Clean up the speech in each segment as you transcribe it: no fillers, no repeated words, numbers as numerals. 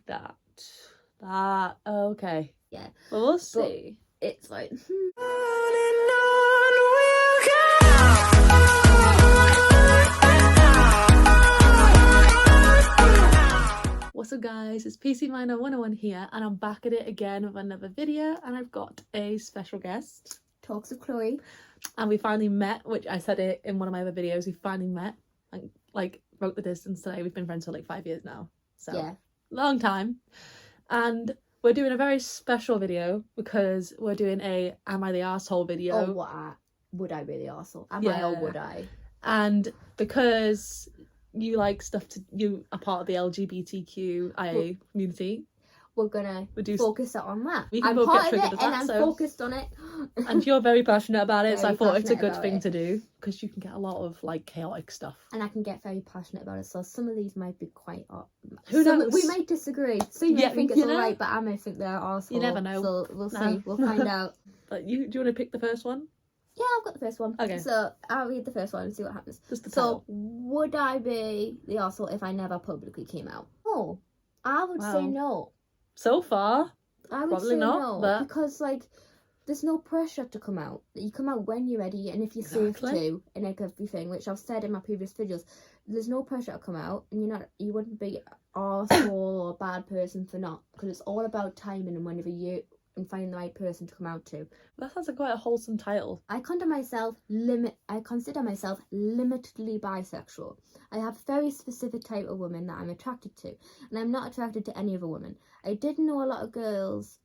that. Oh, okay. Yeah. Well, we'll see. But it's like... What's up, guys? It's PC Minor 101 here, and I'm back at it again with another video, and I've got a special guest. Talks of Chloe. And we finally met, which I said it in one of my other videos. We finally met, and like wrote the distance today. We've been friends for like 5 years now, so Yeah. Long time. And we're doing a very special video because we're doing a Am I the Arsehole video. Oh, would I be the arsehole? Am Yeah. I or would I? And because you like stuff you are part of the LGBTQIA community, we're gonna focus on that. I'm part of it and I'm focused on it. And you're very passionate about it, so I thought it's a good thing it. to do because you can get a lot of like chaotic stuff. And I can get very passionate about it, so some of these might be quite Who knows? We might disagree. So you might think it's alright, but I may think they're arsehole. You never know. So we'll see. We'll find out. But do you want to pick the first one? Yeah, I've got the first one. Okay. So I'll read the first one and see what happens. Just the title. So would I be the arsehole if I never publicly came out? Oh, I would say no. So far, I would probably say not, no, but... because like there's no pressure to come out. You come out when you're ready, and if you're safe to, and like everything, which I've said in my previous videos. There's no pressure to come out, and you wouldn't be arsehole or a bad person for not, because it's all about timing and whenever you and finding the right person to come out to. That sounds like quite a wholesome title. I consider myself limitedly bisexual. I have a very specific type of woman that I'm attracted to, and I'm not attracted to any other woman. I did know a lot of girls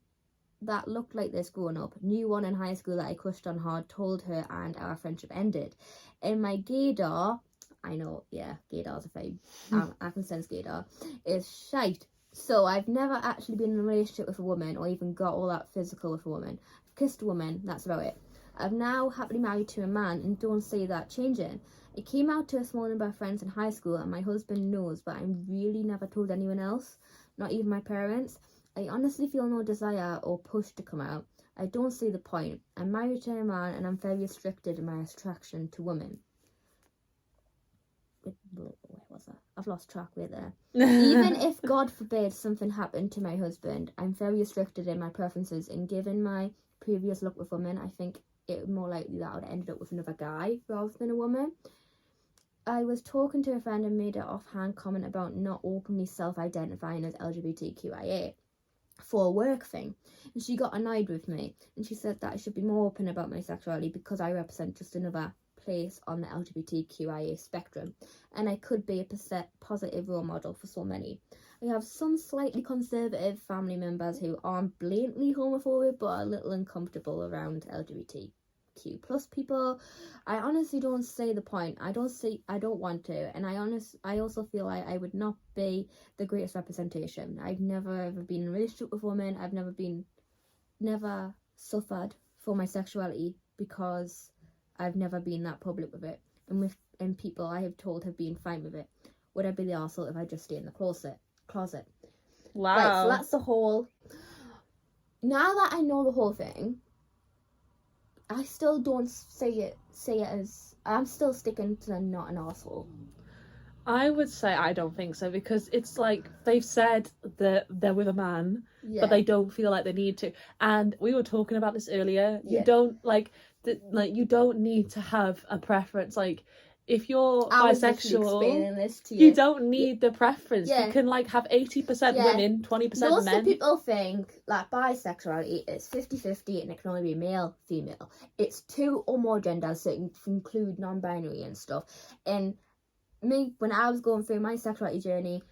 that looked like this growing up. Knew one in high school that I crushed on hard, told her, and our friendship ended. In my gaydar, I know, yeah, gaydar's a thing. I can sense gaydar is shite. So I've never actually been in a relationship with a woman or even got all that physical with a woman. I've kissed a woman, that's about it. I'm now happily married to a man and don't see that changing. I came out to a small number of friends in high school and my husband knows, but I really never told anyone else, not even my parents. I honestly feel no desire or push to come out. I don't see the point. I'm married to a man and I'm very restricted in my attraction to women. Where was that? I've lost track with there. Even if, God forbid, something happened to my husband, I'm very restricted in my preferences, and given my previous look with women, I think it would more likely that I would have ended up with another guy rather than a woman. I was talking to a friend and made an offhand comment about not openly self-identifying as LGBTQIA for a work thing, and she got annoyed with me, and she said that I should be more open about my sexuality because I represent just another place on the LGBTQIA spectrum, and I could be a positive role model for so many. I have some slightly conservative family members who aren't blatantly homophobic but are a little uncomfortable around LGBTQ plus people. I honestly don't see the point. I don't want to, and I also feel like I would not be the greatest representation. I've never ever been in a relationship with a woman. I've never suffered for my sexuality because I've never been that public with it, and people I have told have been fine with it. Would I be the arsehole if I just stay in the closet? Wow. Right, so that's the whole. Now that I know the whole thing, I still don't say it as. I'm still sticking to not an arsehole. I would say I don't think so, because it's like they've said that they're with a man, but they don't feel like they need to. And we were talking about this earlier. You don't you don't need to have a preference. Like if you're bisexual, you don't need the preference. You can like have 80% women, 20% men. Most of people think that bisexuality is 50-50 and it can only be male, female. It's two or more genders, so it can include non-binary and stuff. And me, when I was going through my sexuality journey,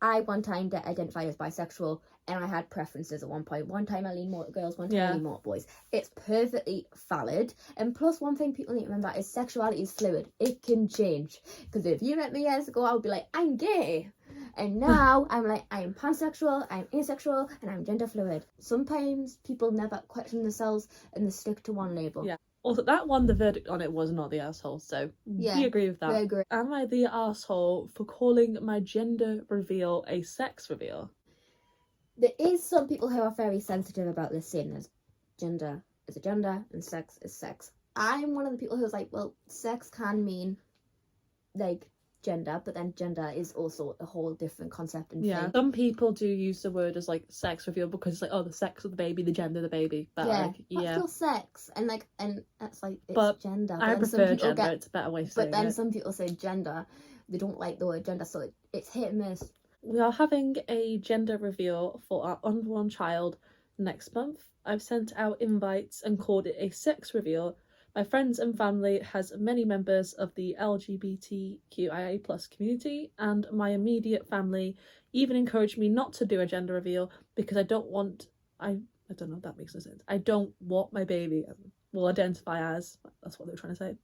I one time identified as bisexual, and I had preferences at one point. One time I lean more at girls, one time I lean more at boys. It's perfectly valid. And plus, one thing people need to remember is sexuality is fluid. It can change. Because if you met me years ago, I would be like, I'm gay. And now I'm like, I'm pansexual, I'm asexual, and I'm gender fluid. Sometimes people never question themselves and they stick to one label. Yeah. Also, that one, the verdict on it was not the arsehole, so we agree with that. I agree. Am I the arsehole for calling my gender reveal a sex reveal? There is some people who are very sensitive about this, saying as gender is a gender and sex is sex. I'm one of the people who's like, well, sex can mean like gender, but then gender is also a whole different concept and Yeah, thing. some people do use the word as like sex reveal because it's like, oh, the sex of the baby, the gender of the baby. But Yeah, like, that's yeah, still sex, and it's like it's but gender. I then some prefer people gender. It's a better way of but saying then it. some people say gender, they don't like the word gender, so it's hit and miss. We are having a gender reveal for our unborn child next month. I've sent out invites and called it a sex reveal. My friends and family has many members of the LGBTQIA+ community, and my immediate family even encouraged me not to do a gender reveal because I don't know if that makes no sense. I don't want my baby will identify as. That's what they were trying to say.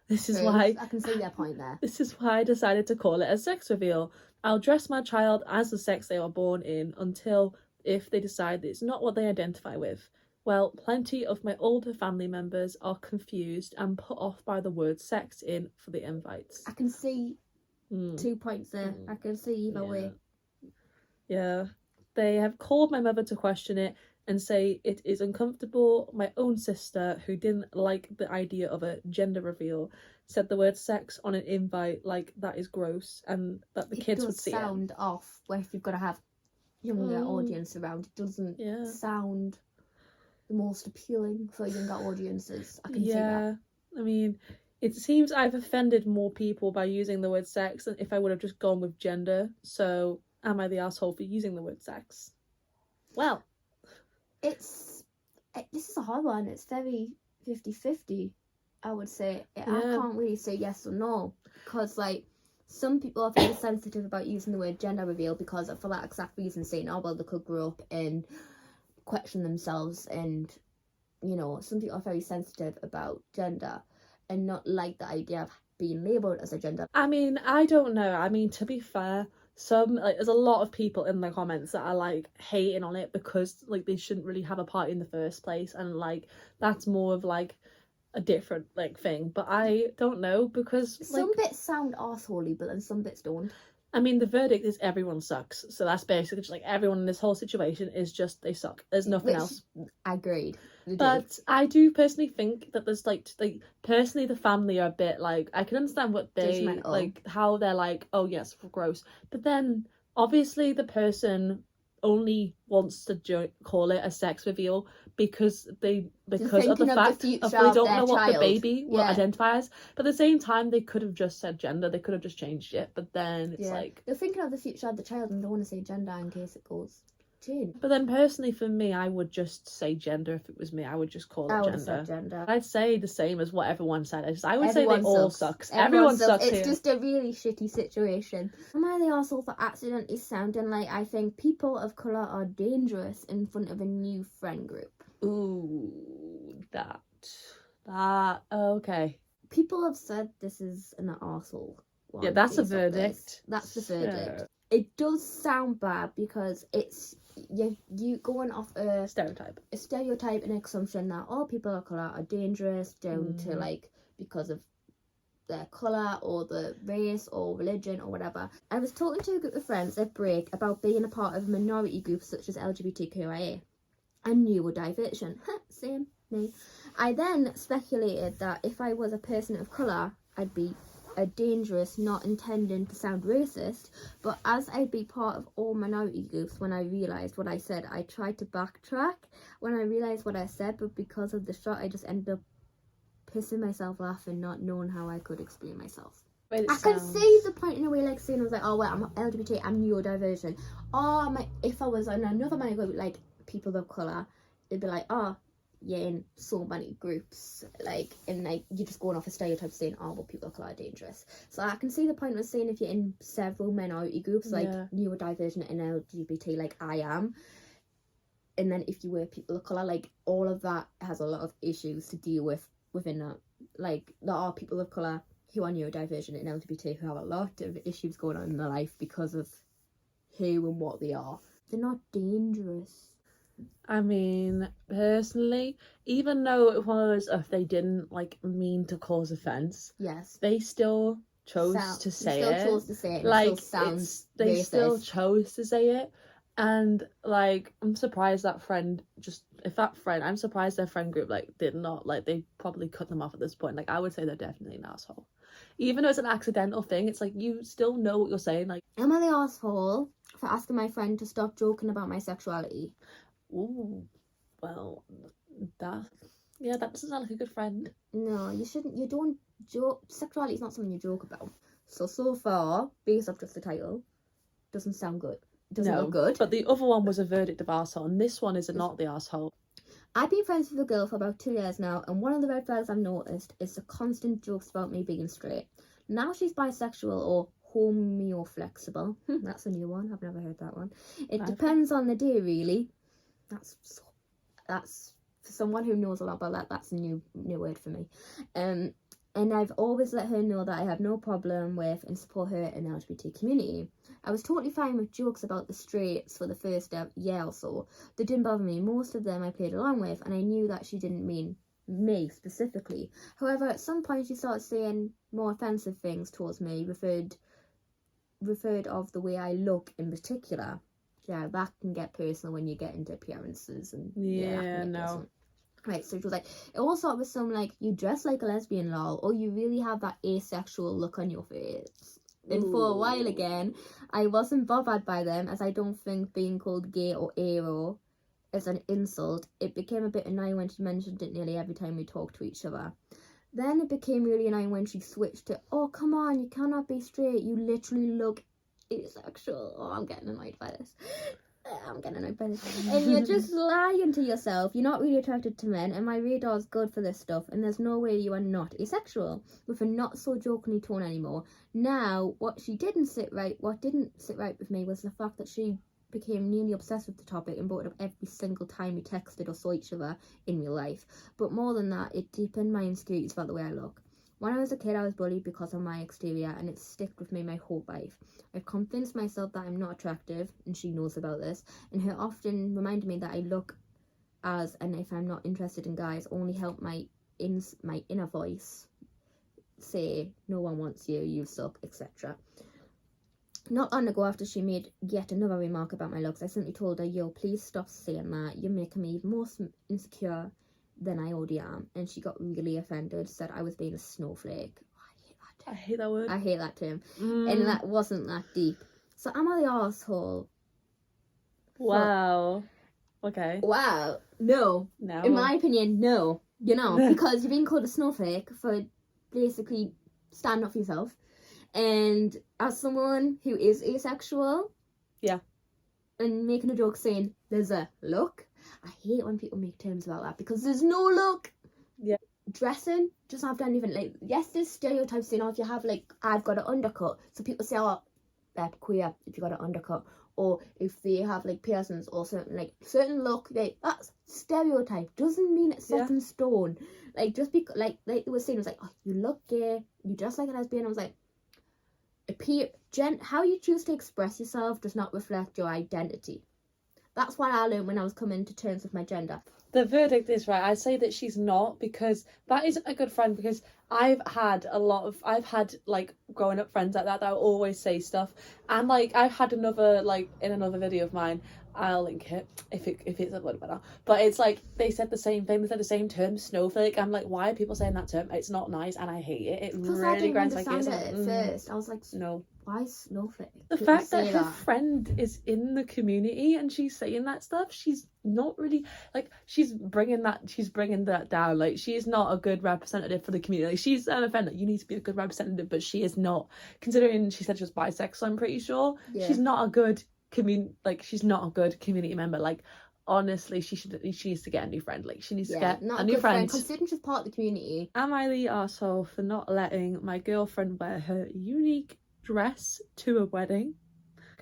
This is why I can see their point there. This is why I decided to call it a sex reveal. I'll dress my child as the sex they were born in until if they decide that it's not what they identify with. Well, plenty of my older family members are confused and put off by the word sex in for the invites. I can see 2 points there. I can see either way. Yeah. They have called my mother to question it and say it is uncomfortable. My own sister, who didn't like the idea of a gender reveal, said the word sex on an invite like that is gross and that the kids would see it. It does sound off where if you've got to have younger audience around. It doesn't sound the most appealing for younger audiences. I can see that. I mean, it seems I've offended more people by using the word sex than if I would have just gone with gender. So am I the asshole for using the word sex? Well, this is a hard one. It's very 50-50, I would say. I can't really say yes or no because like some people are very sensitive about using the word gender reveal because for that exact reason, saying, oh well, they could grow up and question themselves, and you know, some people are very sensitive about gender and not like the idea of being labelled as a gender. I mean, I don't know. I mean, to be fair, there's a lot of people in the comments that are like hating on it because like they shouldn't really have a party in the first place, and like that's more of like a different like thing. But I don't know because some bits sound arseholey, but then some bits don't. I mean, the verdict is everyone sucks. So that's basically just like everyone in this whole situation is just they suck. There's nothing else. Agreed. But I do personally think that there's like personally the family are a bit like I can understand what they like how they're like, oh yes, gross. But then obviously the person only wants to call it a sex reveal because of the fact of they don't know what the baby will identify as. But at the same time, they could have just said gender. They could have just changed it. But then it's like they're thinking of the future of the child and don't want to say gender in case it goes. But then personally for me, I would just say gender. If it was me, I would just call it gender. I'd say the same as what everyone said. I would say they all sucks. Everyone sucks. It's just a really shitty situation. Am I the arsehole for accidentally sounding like I think people of colour are dangerous in front of a new friend group? Ooh, that okay. People have said this is an arsehole. Yeah, that's a verdict. That's the verdict. Sure. It does sound bad because it's you going off a stereotype and assumption that all people of colour are dangerous down to like because of their colour or the race or religion or whatever. I was talking to a group of friends at break about being a part of minority groups such as LGBTQIA and neurodiversion. Same me. I then speculated that if I was a person of colour, I'd be a dangerous, not intending to sound racist, but as I'd be part of all minority groups, when I realised what I said, I tried to backtrack when I realised what I said, but because of the shot, I just ended up pissing myself laughing, not knowing how I could explain myself. I can see the point in a way, like saying I was like, oh well, I'm LGBT, I'm neurodivergent. If I was in another minority group, like people of colour, it'd be like, oh, you're in so many groups, like, and like you're just going off a stereotype saying, oh well, people of colour are dangerous. So I can see the point of saying if you're in several minority groups, like neurodivergent and LGBT, like I am, and then if you were people of colour, like all of that has a lot of issues to deal with within that. Like there are people of colour who are neurodivergent and LGBT who have a lot of issues going on in their life because of who and what they are. They're not dangerous. I mean, personally, even though it was if they didn't like mean to cause offence, yes, they still chose to say it. Chose to say it. Like it still sounds they racist. Still chose to say it, and like I'm surprised I'm surprised their friend group like did not like they probably cut them off at this point. Like I would say they're definitely an asshole. even though it's an accidental thing, it's like you still know what you're saying. Like, am I the asshole for asking my friend to stop joking about my sexuality? ooh, well, that doesn't sound like a good friend. No, you shouldn't. You don't joke. Sexuality is not something you joke about. So far, based off just the title, doesn't sound good. Doesn't look good. But the other one was a verdict of arsehole, and this one is not the arsehole. I've been friends with a girl for about 2 years now, and one of the red flags I've noticed is the constant jokes about me being straight. Now she's bisexual or homeoflexible. That's a new one. I've never heard that one. It depends on the day, really. That's for someone who knows a lot about that. That's a new word for me. And I've always let her know that I have no problem with and support her in the LGBT community. I was totally fine with jokes about the straights for the first year or so. They didn't bother me. Most of them I played along with, and I knew that she didn't mean me specifically. However, at some point she started saying more offensive things towards me, referred of the way I look in particular. Yeah, that can get personal when you get into appearances and no. Right, so she was like, it all started with some like, you dress like a lesbian, lol, or you really have that asexual look on your face. And for a while again, I wasn't bothered by them, as I don't think being called gay or aro is an insult. It became a bit annoying when she mentioned it nearly every time we talked to each other. Then it became really annoying when she switched to, oh, come on, you cannot be straight. You literally look asexual. Oh, I'm getting annoyed by this. And you're just lying to yourself. You're not really attracted to men, and my radar's good for this stuff, and there's no way you are not asexual, with a not so jokingly tone anymore. Now, what didn't sit right with me was the fact that she became nearly obsessed with the topic and brought it up every single time we texted or saw each other in real life. But more than that, it deepened my insecurities about the way I look. When I was a kid, I was bullied because of my exterior, and it's stuck with me my whole life. I've convinced myself that I'm not attractive, and she knows about this, and her often reminded me that I look as, and if I'm not interested in guys, only help my inner voice say, no one wants you, you suck, etc. Not long ago, after she made yet another remark about my looks, I simply told her, yo, please stop saying that. You're making me even more insecure than I already am. And she got really offended, said I was being a snowflake. I hate that word. I hate that term. And that wasn't that deep. So am I the arsehole? Wow. Okay. Wow. No. In my opinion, no. You know, because you're being called a snowflake for basically standing up for yourself. And as someone who is asexual, and making a joke saying there's a look, I hate when people make terms about that, because there's no look. Yeah. Dressing doesn't have to anything, like, yes, there's stereotypes saying, oh, if you have, like, I've got an undercut, so people say, oh, they're queer if you got an undercut, or if they have, like, piercings or something, like, certain look, like, that's stereotype, doesn't mean it's set in stone. Like, just because, like they were saying, it was like, oh, you look gay, you dress like a lesbian. I was like, how you choose to express yourself does not reflect your identity. That's what I learned when I was coming to terms with my gender. The verdict is right. I say that she's not, because that isn't a good friend, because I've had like growing up friends like that always say stuff, and like I've had another, like in another video of mine, I'll link it if it's uploaded by now, but it's like they said the same thing, they said the same term, snowflake. I'm like, why are people saying that term? It's not nice and I hate it. It really grinds my gears. At first I was like, no, why snowflake? The fact that her friend is in the community and she's saying that stuff, she's not really, like, she's bringing that down. Like, she is not a good representative for the community. Like, she's an offender. You need to be a good representative, but she is not, considering she said she was bisexual, I'm pretty sure. She's not a good she's not a good community member. Like, honestly, she needs to get a new friend. Like, she needs to get a new friend. Considering she's part of the community. Am I the arsehole for not letting my girlfriend wear her unique dress to a wedding?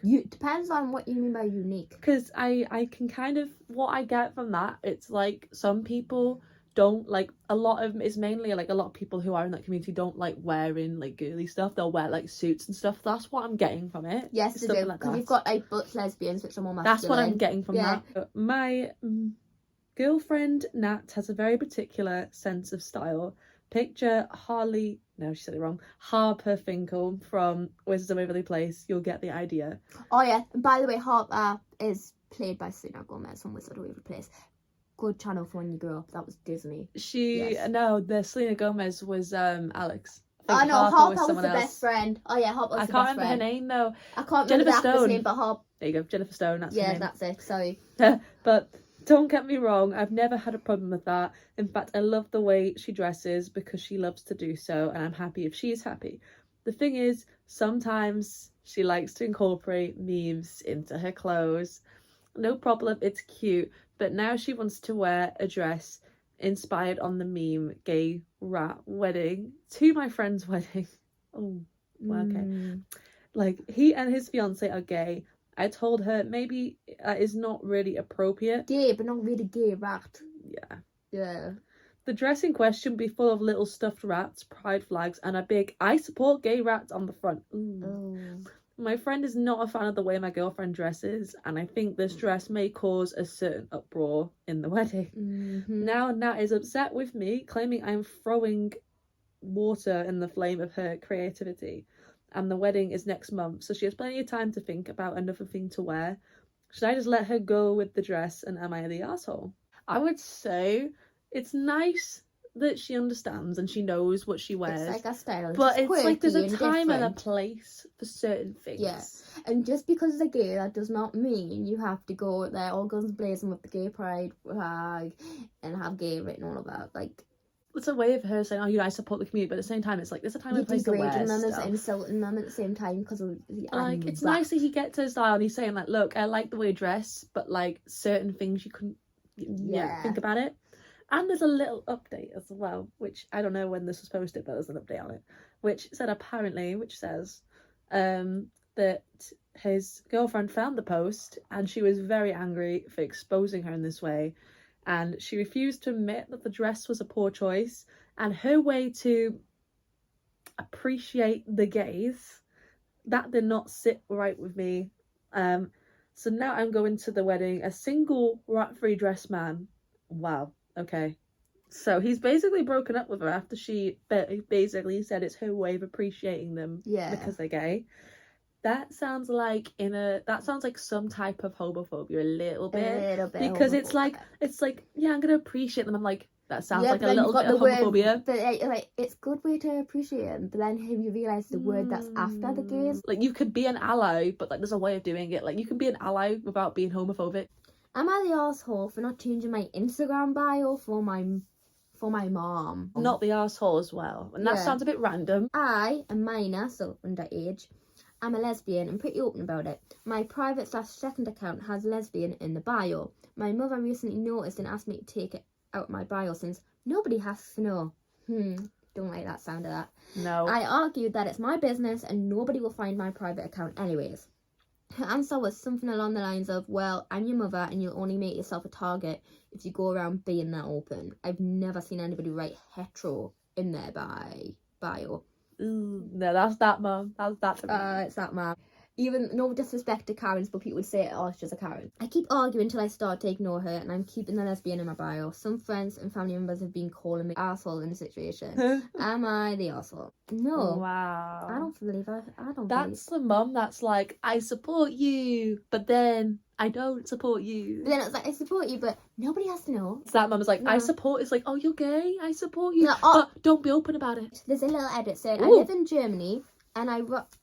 Depends on what you mean by unique. Because I can kind of, what I get from that, it's like some people don't like, it's mainly like a lot of people who are in that community don't like wearing like girly stuff. They'll wear like suits and stuff. That's what I'm getting from it. Yes, they do, because you've got like butch lesbians, which are more masculine. That's what I'm getting from that. My girlfriend Nat has a very particular sense of style. Picture Harley, no, she said it wrong, Harper Finkel from Wizards of Waverly Place. You'll get the idea. Oh yeah, and by the way, Harper is played by Selena Gomez from Wizards of Waverly Place. Good channel for when you grow up. That was Disney. No, the Selena Gomez was Alex think Oh no, Harper was Harper was someone the else. best friend. Oh yeah, Harper was I the can't best remember friend. her name though. I can't remember Jennifer the actress Stone. name, but Harper. There you go, Jennifer Stone. That's her Yeah, name. that's it. Sorry. But don't get me wrong, I've never had a problem with that. In fact, I love the way she dresses because she loves to do so, and I'm happy if she's happy. The thing is, sometimes she likes to incorporate memes into her clothes. No problem, it's cute, but now she wants to wear a dress inspired on the meme gay rat wedding to my friend's wedding. Oh, well, okay. Like, he and his fiance are gay. I told her maybe that is not really appropriate. Gay, but not really gay rat. Yeah. Yeah. The dress in question be full of little stuffed rats, pride flags, and a big "I support gay rats" on the front. Ooh. Oh. My friend is not a fan of the way my girlfriend dresses, and I think this dress may cause a certain uproar in the wedding. Now Nat is upset with me, claiming I'm throwing water in the flame of her creativity. And the wedding is next month, so she has plenty of time to think about another thing to wear. Should I just let her go with the dress, and am I the asshole? I would say it's nice that she understands and she knows what she wears. It's like a style, but it's like there's a and time and a different. place for certain things. Yeah. And just because they're gay, that does not mean you have to go there all guns blazing with the gay pride flag and have gay written all about. Like, it's a way of her saying, "Oh, you know, I support the community," but at the same time, it's like there's a time and place to wear degrading them stuff. as insulting them at the same time because of the Like, it's nice that he gets her style and he's saying like, "Look, I like the way you dress, but like certain things you couldn't, think about it." And there's a little update as well, which I don't know when this was posted, but there's an update on it, which says that his girlfriend found the post and she was very angry for exposing her in this way. And she refused to admit that the dress was a poor choice. And her way to appreciate the gays, that did not sit right with me. So now I'm going to the wedding, a single rat-free dress man. Wow, okay. So he's basically broken up with her after she basically said it's her way of appreciating them because they're gay. That sounds like some type of homophobia a little bit because it's like yeah, I'm gonna appreciate them. I'm like, that sounds like a little bit of homophobia. But like it's a good way to appreciate them. But then have you realise the word that's after the gays? Like, you could be an ally, but like there's a way of doing it. Like, you can be an ally without being homophobic. Am I the arsehole for not changing my Instagram bio for my mom? Not the arsehole as well, and that sounds a bit random. I am minor, so underage. I'm a lesbian and pretty open about it. My private/second account has lesbian in the bio. My mother recently noticed and asked me to take it out my bio since nobody has to know. Don't like that sound of that. No. I argued that it's my business and nobody will find my private account anyways. Her answer was something along the lines of, well, I'm your mother and you'll only make yourself a target if you go around being that open. I've never seen anybody write hetero in their bio. Ooh, no, that's that, Mum. That's It's that, man. Even, no disrespect to Karens, but people would say, oh, it's just a Karen. I keep arguing until I start to ignore her, and I'm keeping the lesbian in my bio. Some friends and family members have been calling me arsehole in the situation. Am I the arsehole? No. Wow. I don't believe I don't That's the mum that's like, I support you, but then I don't support you. But then it's like, I support you, but nobody has to know. So that mum's like, I support, it's like, oh, you're gay? I support you. No, but don't be open about it. There's a little edit saying, Ooh. I live in Germany, and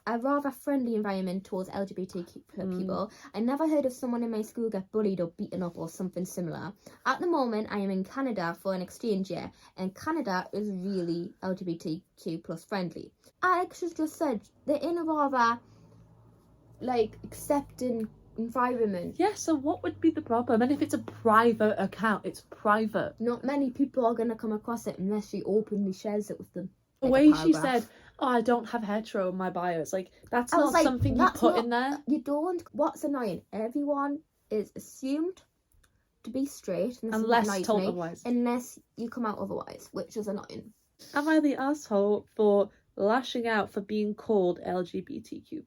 a rather friendly environment towards LGBTQ people. I never heard of someone in my school get bullied or beaten up or something similar. At the moment, I am in Canada for an exchange year, and Canada is really LGBTQ plus friendly. Alex has just said they're in a rather, like, accepting environment. Yeah, so what would be the problem? And if it's a private account, it's private. Not many people are going to come across it unless she openly shares it with them. The way she said, oh, I don't have hetero in my bio, it's like, that's not like, something you put in there. You don't. What's annoying? Everyone is assumed to be straight, and unless told otherwise. Unless you come out otherwise, which is annoying. Am I the asshole for lashing out for being called LGBTQ+?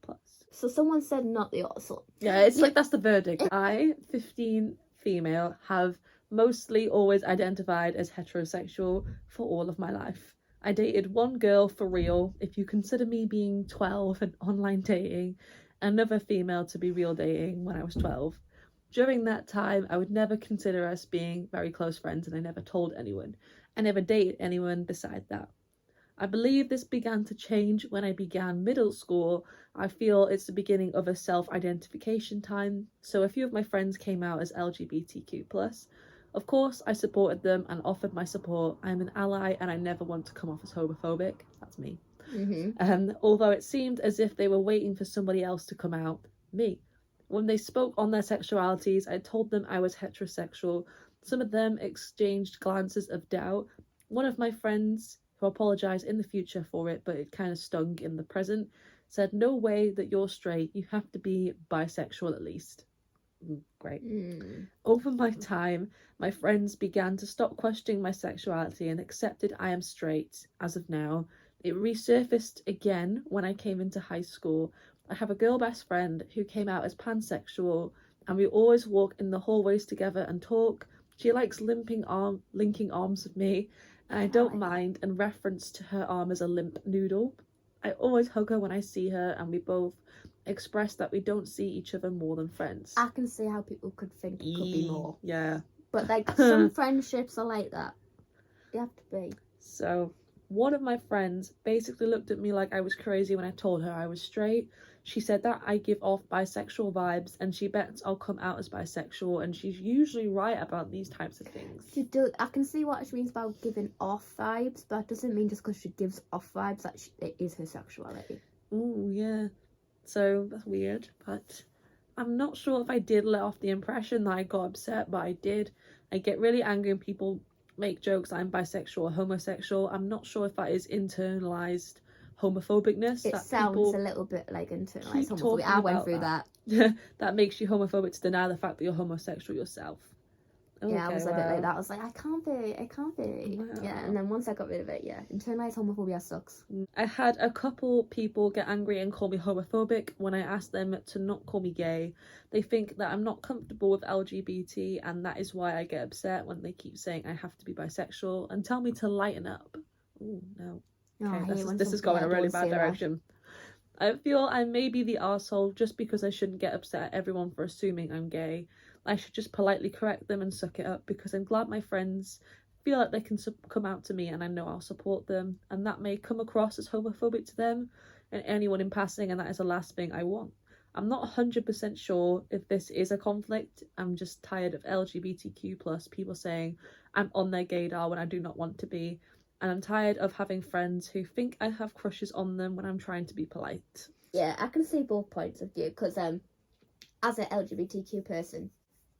So someone said not the asshole. Yeah, it's like that's the verdict. I, 15 female, have mostly always identified as heterosexual for all of my life. I dated one girl for real, if you consider me being 12 and online dating, another female to be real dating when I was 12. During that time, I would never consider us being very close friends, and I never told anyone. I never dated anyone beside that. I believe this began to change when I began middle school. I feel it's the beginning of a self-identification time. So a few of my friends came out as LGBTQ+. Of course, I supported them and offered my support. I'm an ally and I never want to come off as homophobic. That's me. Although it seemed as if they were waiting for somebody else to come out, me. When they spoke on their sexualities, I told them I was heterosexual. Some of them exchanged glances of doubt. One of my friends, who apologised in the future for it, but it kind of stung in the present, said, "No way that you're straight, you have to be bisexual at least." Great. Over my time, my friends began to stop questioning my sexuality and accepted I am straight as of now. It resurfaced again when I came into high school. I have a girl best friend who came out as pansexual, and we always walk in the hallways together and talk. She likes linking arms with me, and I don't mind, in reference to her arm as a limp noodle. I always hug her when I see her, and we both express that we don't see each other more than friends. I can see how people could think it could be more. Yeah. But like some friendships are like that. They have to be. So one of my friends basically looked at me like I was crazy when I told her I was straight. She said that I give off bisexual vibes and she bets I'll come out as bisexual, and she's usually right about these types of things. I can see what she means about giving off vibes, but that doesn't mean just because she gives off vibes that it is her sexuality. Oh, yeah. So that's weird, but I'm not sure if I did let off the impression that I got upset, but I did. I get really angry when people make jokes that I'm bisexual or homosexual. I'm not sure if that is internalized homophobicness. It sounds a little bit like internalized homophobia. I went through that. That makes you homophobic to deny the fact that you're homosexual yourself. Okay, yeah, I was a bit like that. I was like, I can't be. Wow. Yeah, and then once I got rid of it, yeah, internalized homophobia sucks. I had a couple people get angry and call me homophobic when I asked them to not call me gay. They think that I'm not comfortable with LGBT, and that is why I get upset when they keep saying I have to be bisexual and tell me to lighten up. Oh, no. Okay, this is going a really bad direction. I feel I may be the arsehole just because I shouldn't get upset at everyone for assuming I'm gay. I should just politely correct them and suck it up, because I'm glad my friends feel like they can come out to me and I know I'll support them, and that may come across as homophobic to them and anyone in passing, and that is the last thing I want. I'm not 100% sure if this is a conflict. I'm just tired of LGBTQ+ people saying I'm on their gaydar when I do not want to be, and I'm tired of having friends who think I have crushes on them when I'm trying to be polite. Yeah, I can see both points of view, because as an LGBTQ person,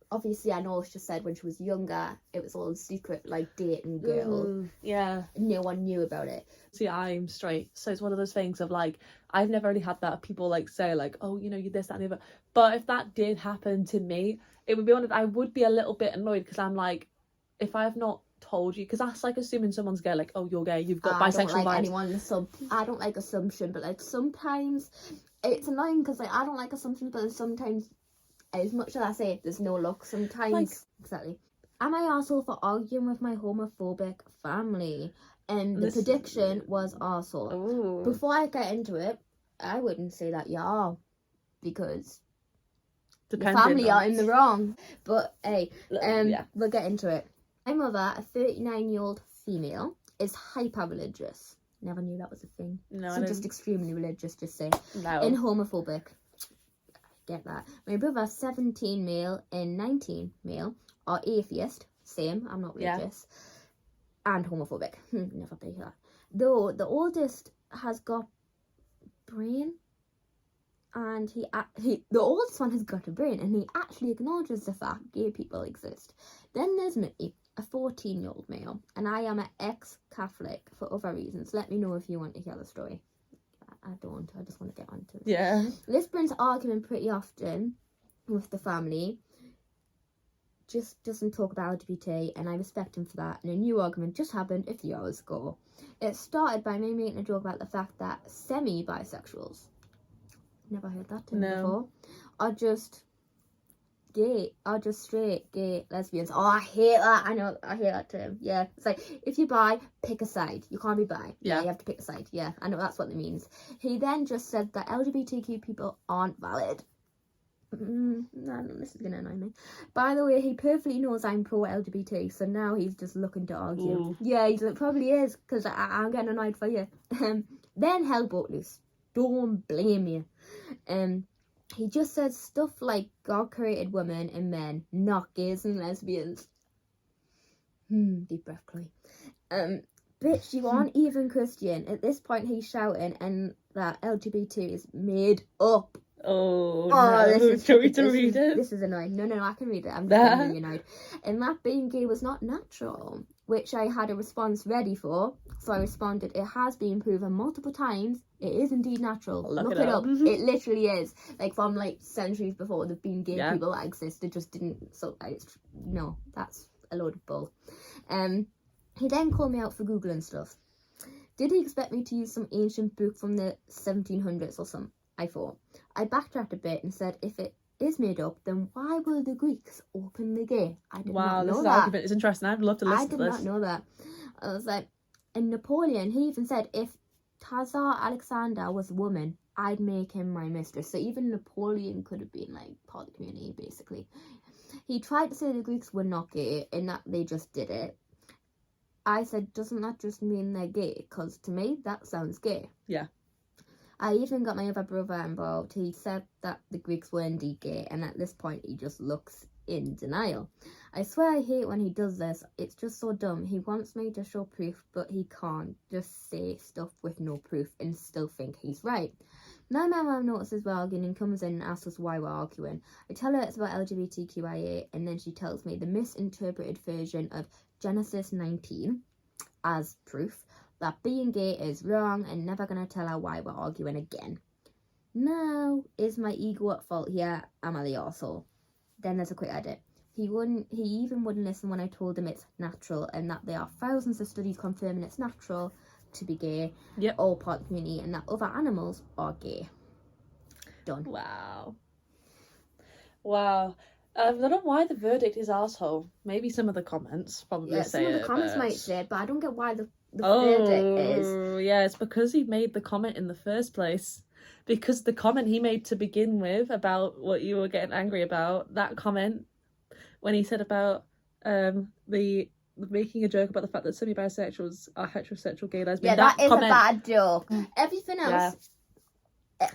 obviously I know she just said when she was younger it was all secret, like dating girl. Yeah. No one knew about it. See, I'm straight, so it's one of those things of like, I've never really had that people like say like, oh, you know, you this, that and the other. But if that did happen to me, it would be one of, I would be a little bit annoyed, because I'm like, if I've not told you, because that's like assuming someone's gay, like, oh, you're gay, you've got bisexual vibes. I don't like assumption, but like sometimes it's annoying, because like I don't like assumptions, but sometimes, as much as I say there's no luck, sometimes like, exactly. Am I arsehole for arguing with my homophobic family? And the prediction was arsehole. Ooh. Before I get into it, I wouldn't say that you are, because the family are in the wrong. But hey, we'll get into it. My mother, a 39-year-old female, is hyper-religious. Never knew that was a thing. No, so just extremely religious, just say. No. And homophobic. Get that. My brother, 17 male and 19 male, are atheist. Same, I'm not religious. Yeah. And homophobic. Never be that. Though the oldest has got brain, and the oldest one has got a brain, and he actually acknowledges the fact gay people exist. Then there's me, a 14-year-old male, and I am an ex-Catholic for other reasons. Let me know if you want to hear the story. I don't. I just want to get onto it. Yeah. This brings argument pretty often with the family. Just doesn't talk about LGBT, and I respect him for that. And a new argument just happened a few hours ago. It started by me making a joke about the fact that semi-bisexuals, never heard that term before, are just gay, are just straight, gay, lesbians. Oh, I hate that. I know, I hate that term. Yeah, it's like, if you're bi, pick a side. You can't be bi. Yeah, you have to pick a side. Yeah, I know that's what it means. He then just said that LGBTQ people aren't valid. No, this is gonna annoy me. By the way, he perfectly knows I'm pro LGBT, so now he's just looking to argue. Ooh. Yeah, he probably is, because I'm getting annoyed for you. Then hell broke loose. Don't blame you. He just said stuff like God created women and men, not gays and lesbians. Deep breath, Chloe. Bitch, you aren't even Christian. At this point, he's shouting and that LGBT is made up. Oh no. This This is annoying. No, I can read it. I'm just really annoyed. And that being gay was not natural, which I had a response ready for. So I responded, it has been proven multiple times. It is indeed natural. Look it up. It literally is. Like, from like centuries before, there've been gay people that exist. It just didn't. So no, that's a load of bull. He then called me out for Googling stuff. Did he expect me to use some ancient book from the 1700s or something? I thought. I backtracked a bit and said, if it is made up, then why were the Greeks openly gay? I did not know that. Argument is interesting. I'd love to listen to this. I did not know that. I was like, and Napoleon, he even said, if Tsar Alexander was a woman, I'd make him my mistress. So even Napoleon could have been like part of the community, basically. He tried to say the Greeks were not gay and that they just did it. I said, doesn't that just mean they're gay? Because to me, that sounds gay. Yeah. I even got my other brother involved. He said that the Greeks were indeed gay, and at this point he just looks in denial. I swear I hate when he does this. It's just so dumb. He wants me to show proof, but he can't just say stuff with no proof and still think he's right. Now my mum notices we're arguing and comes in and asks us why we're arguing. I tell her it's about LGBTQIA, and then she tells me the misinterpreted version of Genesis 19 as proof that being gay is wrong and never gonna tell her why we're arguing again. Now, is my ego at fault here? Am I the arsehole? Then there's a quick edit. He even wouldn't listen when I told him it's natural and that there are thousands of studies confirming it's natural to be gay, all part of the community, and that other animals are gay. Done. Wow. I don't know why the verdict is arsehole. Maybe some of the comments probably say it. Some of the comments might say it, but I don't get why the verdict is. Yeah, it's because he made the comment in the first place. Because the comment he made to begin with about what you were getting angry about, that comment when he said about the making a joke about the fact that semi-bisexuals are heterosexual gay lesbian. Yeah, that is a bad joke. Everything else,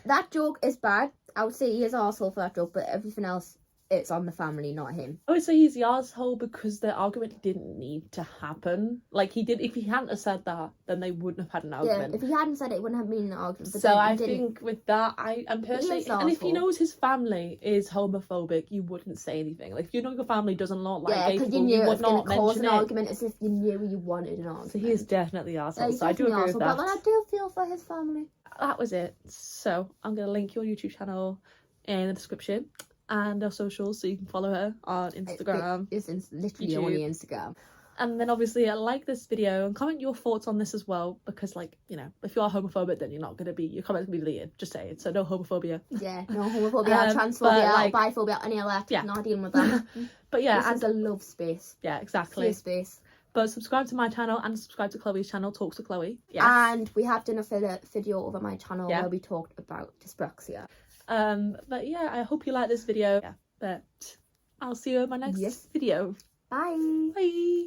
that joke is bad. I would say he is an arsehole for that joke, but everything else, it's on the family, not him. I would say he's the arsehole because the argument didn't need to happen. Like, he did, if he hadn't have said that, then they wouldn't have had an argument. Yeah, if he hadn't said it, it wouldn't have been an argument. But so I think with that, I'm personally, and if he knows his family is homophobic, you wouldn't say anything. Like, if you know your family doesn't like gay people, you would not mention an argument as if you knew you wanted an argument. So he is definitely the arsehole, so I do agree with that. But I do feel for his family. That was it. So I'm going to link your YouTube channel in the description and our socials, so you can follow her on Instagram. It's literally only Instagram. And then obviously like this video and comment your thoughts on this as well, because like, you know, if you are homophobic, then you're not going to be, your comments will be deleted, just say it. So no homophobia. Yeah, no homophobia, transphobia, biphobia, any of that. Yeah. Not dealing with that. But yeah, this is a love space. Yeah, exactly. Safe space. But subscribe to my channel and subscribe to Chloe's channel, Talks to Chloe. Yes. And we have done a video over my channel where we talked about dyspraxia. But yeah, I hope you like this video. Yeah, but I'll see you in my next video. Bye. Bye.